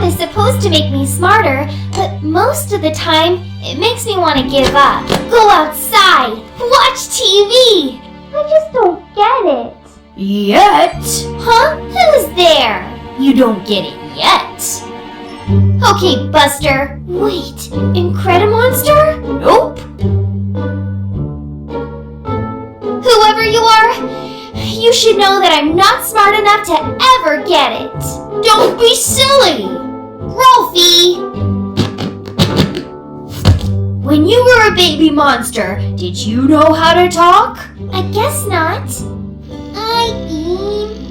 math is supposed to make me smarter, but most of the time, it makes me want to give up. Go outside! Watch TV! I just don't get it. Yet? Huh? Who's there? You don't get it yet. Okay, Buster. Wait, Incredimonster? Nope. Whoever you are, you should know that I'm not smart enough to ever get it. Don't be silly. Rolfie! When you were a baby monster, did you know how to talk? I guess not.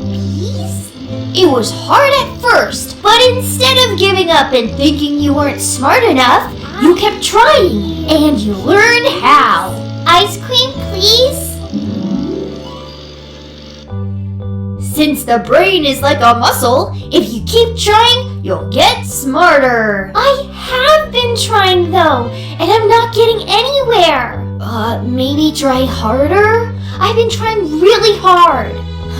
Peace? It was hard at first, but instead of giving up and thinking you weren't smart enough, you kept trying, and you learned how. Ice cream, please? Since the brain is like a muscle, if you keep trying, you'll get smarter. I have been trying though, and I'm not getting anywhere. Maybe try harder? I've been trying really hard.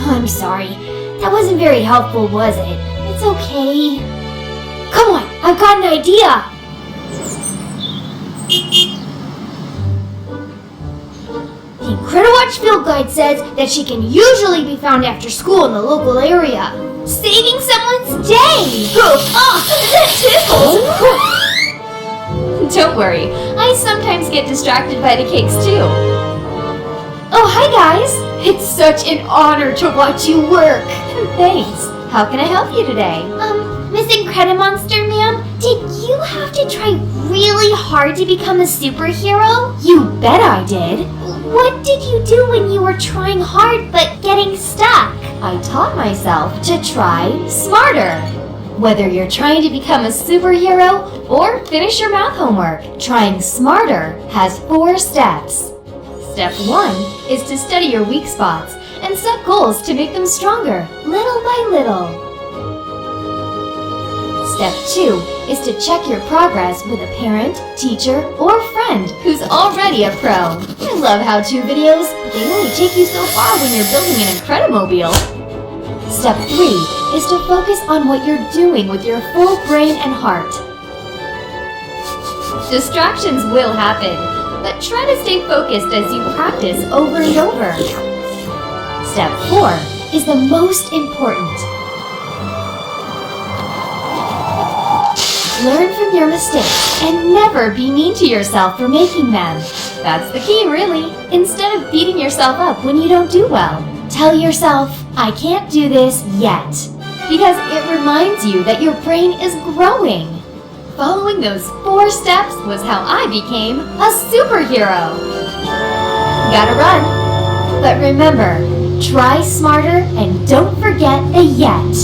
I'm sorry. That wasn't very helpful, was it? It's okay. Come on, I've got an idea. The Incrediwatch Field Guide says that she can usually be found after school in the local area. Saving someone's day! That tickles! Don't worry, I sometimes get distracted by the cakes too. Oh, hi guys! It's such an honor to watch you work. Thanks. How can I help you today? Miss Incredimonster, ma'am, did you have to try really hard to become a superhero? You bet I did. What did you do when you were trying hard but getting stuck? I taught myself to try smarter. Whether you're trying to become a superhero or finish your math homework, trying smarter has 4 steps. Step 1 is to study your weak spots and set goals to make them stronger, little by little. Step 2 is to check your progress with a parent, teacher, or friend who's already a pro. I love how-to videos, but they only take you so far when you're building an Incredimobile. Step 3 is to focus on what you're doing with your full brain and heart. Distractions will happen, but try to stay focused as you practice over and over. Step 4 is the most important. Learn from your mistakes and never be mean to yourself for making them. That's the key, really. Instead of beating yourself up when you don't do well, tell yourself, I can't do this yet, because it reminds you that your brain is growing. Following those 4 steps was how I became a superhero. Gotta run. But remember, try smarter and don't forget the yet.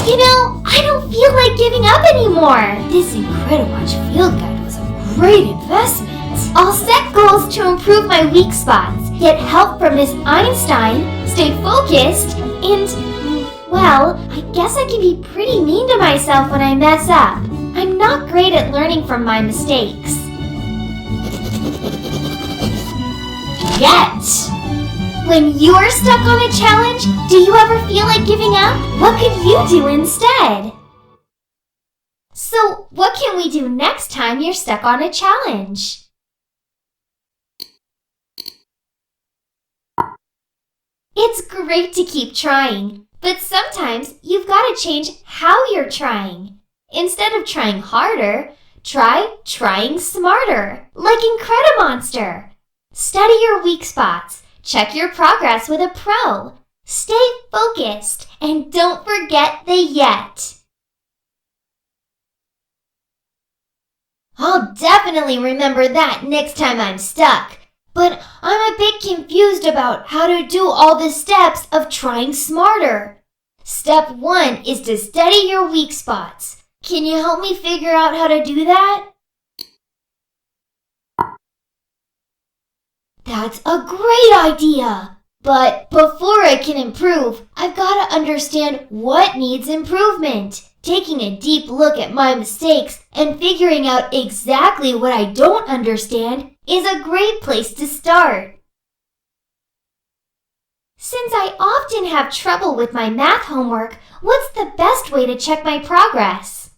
You know, I don't feel like giving up anymore. This Incrediwatch Field Guide was a great investment. I'll set goals to improve my weak spots, get help from Miss Einstein, stay focused, and, well, I guess I can be pretty mean to myself when I mess up. I'm not great at learning from my mistakes. Yet! When you're stuck on a challenge, do you ever feel like giving up? What could you do instead? So, what can we do next time you're stuck on a challenge? It's great to keep trying, but sometimes you've got to change how you're trying. Instead of trying harder, try trying smarter, like Incredimonster. Study your weak spots. Check your progress with a pro. Stay focused and don't forget the yet. I'll definitely remember that next time I'm stuck. But I'm a bit confused about how to do all the steps of trying smarter. Step 1 is to study your weak spots. Can you help me figure out how to do that? That's a great idea! But before I can improve, I've got to understand what needs improvement. Taking a deep look at my mistakes and figuring out exactly what I don't understand is a great place to start. Since I often have trouble with my math homework, what's the best way to check my progress?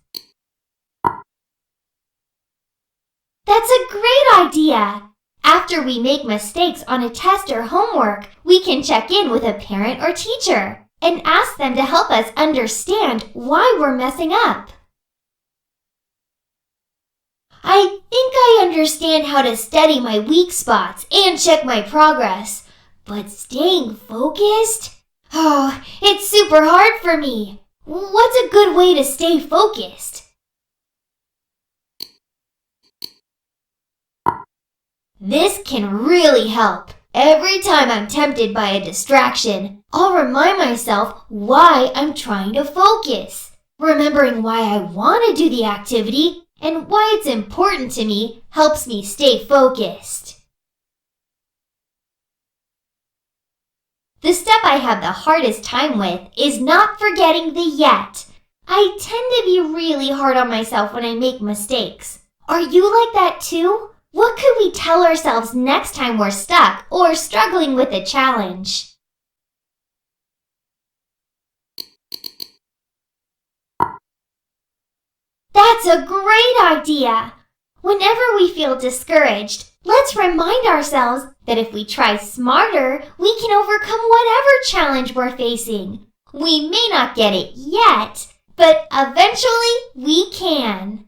That's a great idea! After we make mistakes on a test or homework, we can check in with a parent or teacher and ask them to help us understand why we're messing up. I think I understand how to study my weak spots and check my progress, but staying focused? Oh, it's super hard for me. What's a good way to stay focused? This can really help. Every time I'm tempted by a distraction, I'll remind myself why I'm trying to focus. Remembering why I want to do the activity and why it's important to me helps me stay focused. The step I have the hardest time with is not forgetting the yet. I tend to be really hard on myself when I make mistakes. Are you like that too? What could we tell ourselves next time we're stuck or struggling with a challenge? That's a great idea! Whenever we feel discouraged, let's remind ourselves that if we try smarter, we can overcome whatever challenge we're facing. We may not get it yet, but eventually we can.